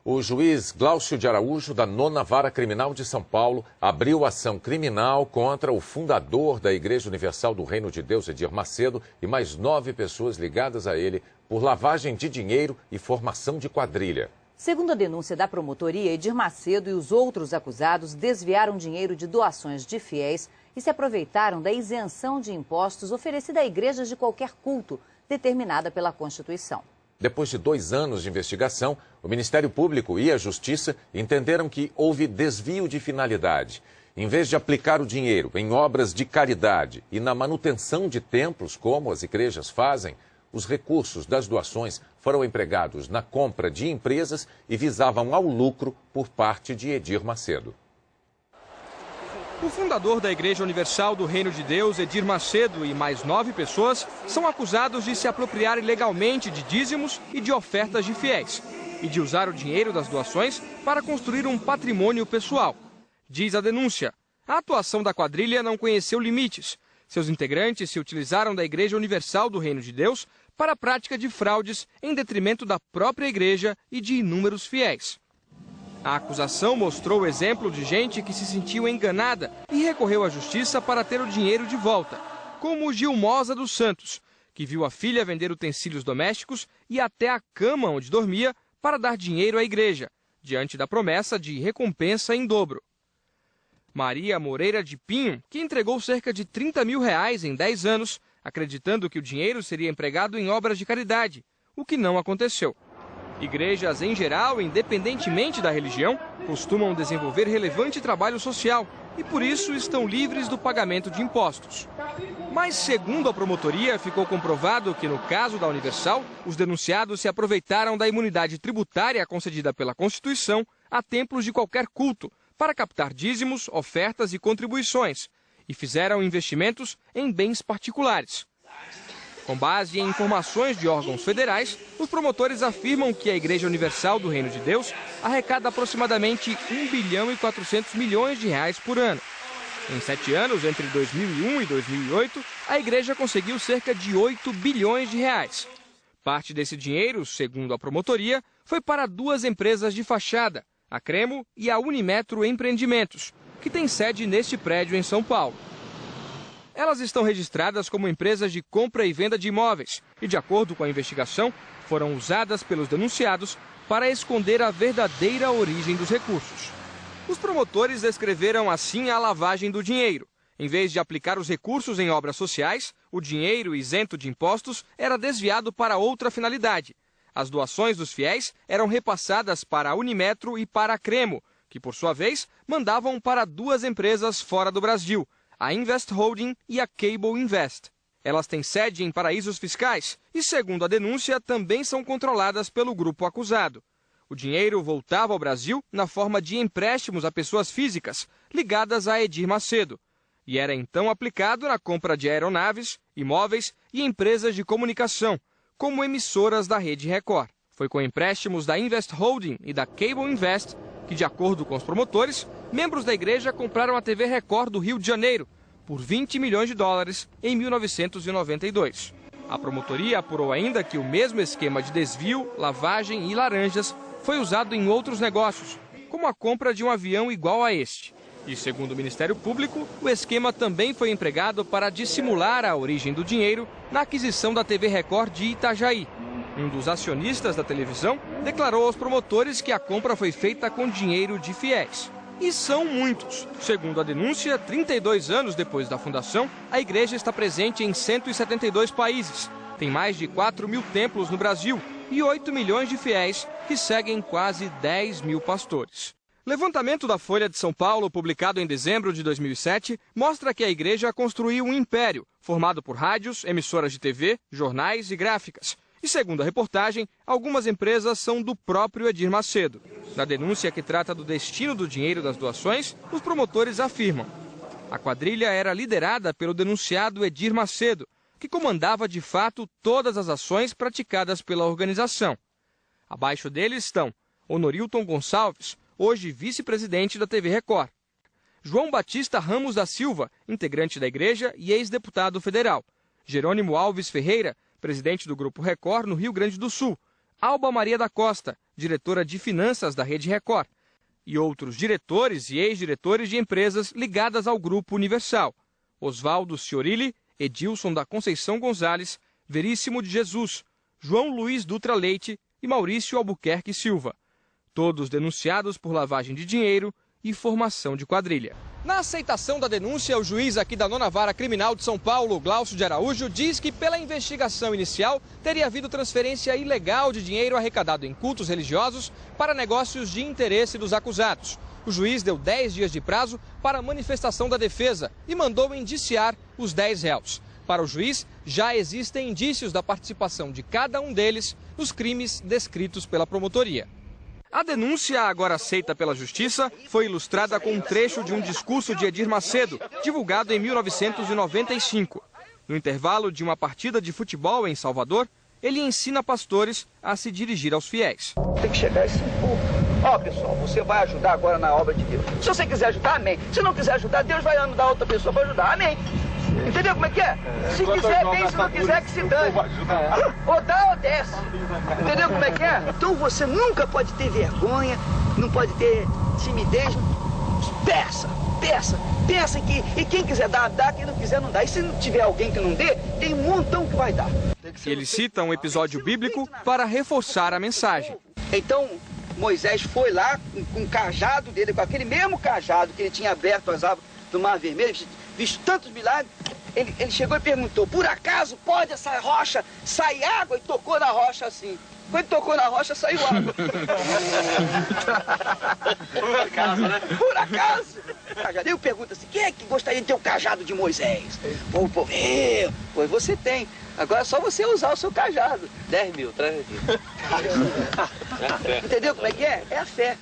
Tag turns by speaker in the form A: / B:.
A: O juiz Glaucio de Araújo, da 9ª Vara Criminal de São Paulo, abriu ação criminal contra o fundador da Igreja Universal do Reino de Deus, Edir Macedo, e mais 9 pessoas ligadas a ele por lavagem de dinheiro e formação de quadrilha.
B: Segundo a denúncia da promotoria, Edir Macedo e os outros acusados desviaram dinheiro de doações de fiéis e se aproveitaram da isenção de impostos oferecida a igrejas de qualquer culto, determinada pela Constituição.
A: Depois de 2 anos de investigação, o Ministério Público e a Justiça entenderam que houve desvio de finalidade. Em vez de aplicar o dinheiro em obras de caridade e na manutenção de templos, como as igrejas fazem, os recursos das doações foram empregados na compra de empresas e visavam ao lucro por parte de Edir Macedo.
C: O fundador da Igreja Universal do Reino de Deus, Edir Macedo, e mais 9 pessoas são acusados de se apropriar ilegalmente de dízimos e de ofertas de fiéis e de usar o dinheiro das doações para construir um patrimônio pessoal. Diz a denúncia, a atuação da quadrilha não conheceu limites. Seus integrantes se utilizaram da Igreja Universal do Reino de Deus para a prática de fraudes em detrimento da própria igreja e de inúmeros fiéis. A acusação mostrou o exemplo de gente que se sentiu enganada e recorreu à justiça para ter o dinheiro de volta, como Gilmosa dos Santos, que viu a filha vender utensílios domésticos e até a cama onde dormia para dar dinheiro à igreja, diante da promessa de recompensa em dobro. Maria Moreira de Pinho, que entregou cerca de R$30 mil em 10 anos, acreditando que o dinheiro seria empregado em obras de caridade, o que não aconteceu. Igrejas, em geral, independentemente da religião, costumam desenvolver relevante trabalho social e, por isso, estão livres do pagamento de impostos. Mas, segundo a promotoria, ficou comprovado que, no caso da Universal, os denunciados se aproveitaram da imunidade tributária concedida pela Constituição a templos de qualquer culto para captar dízimos, ofertas e contribuições e fizeram investimentos em bens particulares. Com base em informações de órgãos federais, os promotores afirmam que a Igreja Universal do Reino de Deus arrecada aproximadamente R$1 bilhão e 400 milhões por ano. Em 7 anos, entre 2001 e 2008, a igreja conseguiu cerca de R$8 bilhões. Parte desse dinheiro, segundo a promotoria, foi para 2 empresas de fachada, a Cremo e a Unimetro Empreendimentos, que tem sede neste prédio em São Paulo. Elas estão registradas como empresas de compra e venda de imóveis e, de acordo com a investigação, foram usadas pelos denunciados para esconder a verdadeira origem dos recursos. Os promotores descreveram assim a lavagem do dinheiro. Em vez de aplicar os recursos em obras sociais, o dinheiro isento de impostos era desviado para outra finalidade. As doações dos fiéis eram repassadas para a Unimetro e para a Cremo, que, por sua vez, mandavam para 2 empresas fora do Brasil, a Invest Holding e a Cable Invest. Elas têm sede em paraísos fiscais e, segundo a denúncia, também são controladas pelo grupo acusado. O dinheiro voltava ao Brasil na forma de empréstimos a pessoas físicas ligadas a Edir Macedo e era então aplicado na compra de aeronaves, imóveis e empresas de comunicação, como emissoras da Rede Record. Foi com empréstimos da Invest Holding e da Cable Invest que, de acordo com os promotores, membros da igreja compraram a TV Record do Rio de Janeiro por $20 milhões em 1992. A promotoria apurou ainda que o mesmo esquema de desvio, lavagem e laranjas foi usado em outros negócios, como a compra de um avião igual a este. E, segundo o Ministério Público, o esquema também foi empregado para dissimular a origem do dinheiro na aquisição da TV Record de Itajaí. Um dos acionistas da televisão declarou aos promotores que a compra foi feita com dinheiro de fiéis. E são muitos. Segundo a denúncia, 32 anos depois da fundação, a igreja está presente em 172 países. Tem mais de 4 mil templos no Brasil e 8 milhões de fiéis que seguem quase 10 mil pastores. Levantamento da Folha de São Paulo, publicado em dezembro de 2007, mostra que a igreja construiu um império, formado por rádios, emissoras de TV, jornais e gráficas. E, segundo a reportagem, algumas empresas são do próprio Edir Macedo. Na denúncia que trata do destino do dinheiro das doações, os promotores afirmam: a quadrilha era liderada pelo denunciado Edir Macedo, que comandava de fato todas as ações praticadas pela organização. Abaixo dele estão Honorilton Gonçalves, hoje vice-presidente da TV Record; João Batista Ramos da Silva, integrante da igreja e ex-deputado federal; Jerônimo Alves Ferreira, presidente do Grupo Record no Rio Grande do Sul; Alba Maria da Costa, diretora de finanças da Rede Record, e outros diretores e ex-diretores de empresas ligadas ao Grupo Universal: Oswaldo Ciorilli, Edilson da Conceição Gonzalez, Veríssimo de Jesus, João Luiz Dutra Leite e Maurício Albuquerque Silva. Todos denunciados por lavagem de dinheiro e formação de quadrilha. Na aceitação da denúncia, o juiz aqui da 9ª Vara Criminal de São Paulo, Glaucio de Araújo, diz que pela investigação inicial teria havido transferência ilegal de dinheiro arrecadado em cultos religiosos para negócios de interesse dos acusados. O juiz deu 10 dias de prazo para a manifestação da defesa e mandou indiciar os 10 réus. Para o juiz, já existem indícios da participação de cada um deles nos crimes descritos pela promotoria. A denúncia, agora aceita pela Justiça, foi ilustrada com um trecho de um discurso de Edir Macedo, divulgado em 1995. No intervalo de uma partida de futebol em Salvador, ele ensina pastores a se dirigir aos fiéis.
D: Tem que chegar esse povo. Ó, pessoal, você vai ajudar agora na obra de Deus. Se você quiser ajudar, amém. Se não quiser ajudar, Deus vai mandar outra pessoa para ajudar, amém. Entendeu como é que é? Se quiser, bem, se não quiser, que se dane. Ou dá ou desce. Entendeu como é que é? Então você nunca pode ter vergonha, não pode ter timidez. Peça que... E quem quiser dar, dá. Quem não quiser, não dá. E se não tiver alguém que não dê, tem um montão que vai dar.
C: Ele cita um episódio bíblico para reforçar a mensagem.
D: Então, Moisés foi lá com o cajado dele, com aquele mesmo cajado que ele tinha aberto as águas do Mar Vermelho, visto tantos milagres. Ele chegou e perguntou: por acaso pode essa rocha sair água? E tocou na rocha assim. Quando tocou na rocha, saiu água. Por acaso, né? Por acaso. Eu pergunto assim: quem é que gostaria de ter o cajado de Moisés? O povo, pois você tem. Agora é só você usar o seu cajado.
E: 10 mil, traz aqui.
D: Entendeu como é que é? É a fé.